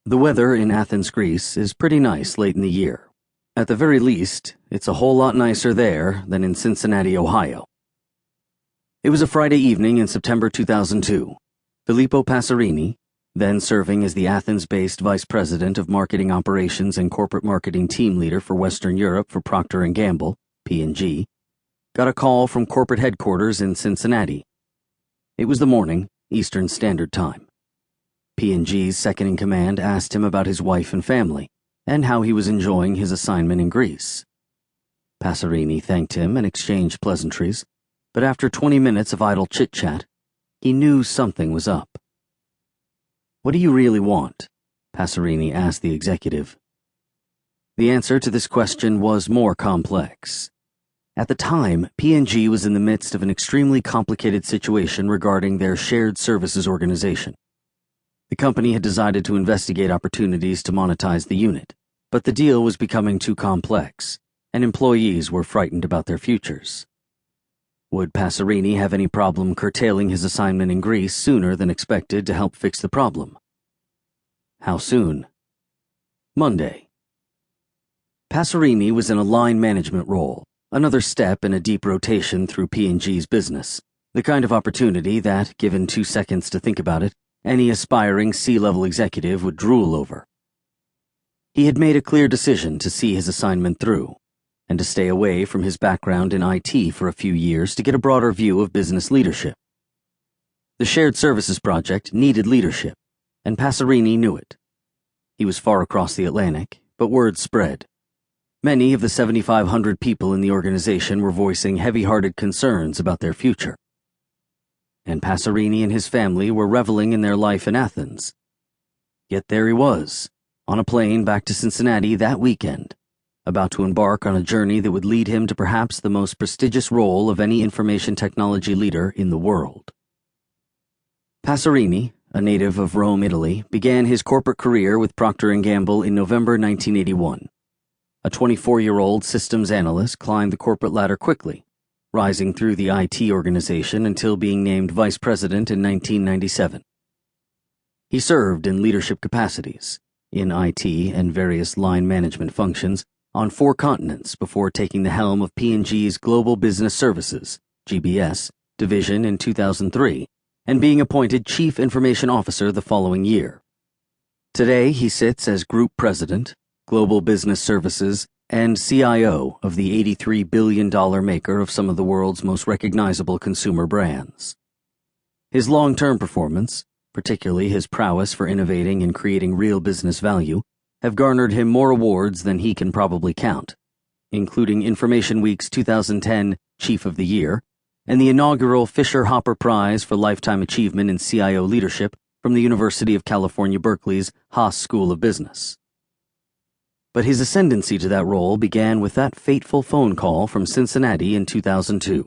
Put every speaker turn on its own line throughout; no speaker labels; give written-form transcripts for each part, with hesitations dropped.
The weather in Athens, Greece is pretty nice late in the year. At the very least, it's a whole lot nicer there than in Cincinnati, Ohio. It was a Friday evening in September 2002. Filippo Passerini, then serving as the Athens-based Vice President of Marketing Operations and Corporate Marketing Team Leader for Western Europe for Procter & Gamble, P&G, got a call from corporate headquarters in Cincinnati. It was the morning, Eastern Standard Time. P&G's second-in-command asked him about his wife and family, and how he was enjoying his assignment in Greece. Passerini thanked him and exchanged pleasantries, but after 20 minutes of idle chit-chat, he knew something was up. "What do you really want?" Passerini asked the executive. The answer to this question was more complex. At the time, P&G was in the midst of an extremely complicated situation regarding their shared services organization. The company had decided to investigate opportunities to monetize the unit, but the deal was becoming too complex, and employees were frightened about their futures. Would Passerini have any problem curtailing his assignment in Greece sooner than expected to help fix the problem? How soon? Monday. Passerini was in a line management role, another step in a deep rotation through P&G's business, the kind of opportunity that, given 2 seconds to think about it, any aspiring C-level executive would drool over. He had made a clear decision to see his assignment through, and to stay away from his background in IT for a few years to get a broader view of business leadership. The shared services project needed leadership, and Passerini knew it. He was far across the Atlantic, but word spread. Many of the 7,500 people in the organization were voicing heavy-hearted concerns about their future. And Passerini and his family were reveling in their life in Athens. Yet there he was, on a plane back to Cincinnati that weekend, about to embark on a journey that would lead him to perhaps the most prestigious role of any information technology leader in the world. Passerini, a native of Rome, Italy, began his corporate career with Procter & Gamble in November 1981. A 24-year-old systems analyst climbed the corporate ladder quickly, rising through the IT organization until being named vice president in 1997. He served in leadership capacities, in IT and various line management functions, on 4 continents before taking the helm of P&G's Global Business Services, GBS, division in 2003, and being appointed Chief Information Officer the following year. Today he sits as Group President, Global Business Services, and CIO of the $83 billion maker of some of the world's most recognizable consumer brands. His long-term performance, particularly his prowess for innovating and creating real business value, have garnered him more awards than he can probably count, including Information Week's 2010 Chief of the Year and the inaugural Fisher-Hopper Prize for Lifetime Achievement in CIO Leadership from the University of California, Berkeley's Haas School of Business. But his ascendancy to that role began with that fateful phone call from Cincinnati in 2002.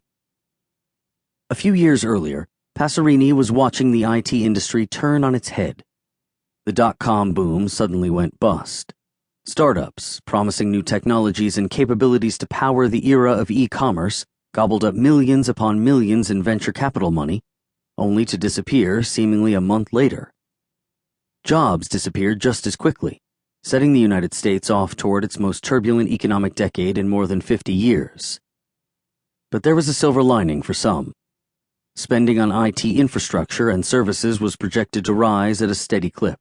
A few years earlier, Passerini was watching the IT industry turn on its head. The dot-com boom suddenly went bust. Startups, promising new technologies and capabilities to power the era of e-commerce, gobbled up millions upon millions in venture capital money, only to disappear seemingly a month later. Jobs disappeared just as quickly, setting the United States off toward its most turbulent economic decade in more than 50 years. But there was a silver lining for some. Spending on IT infrastructure and services was projected to rise at a steady clip.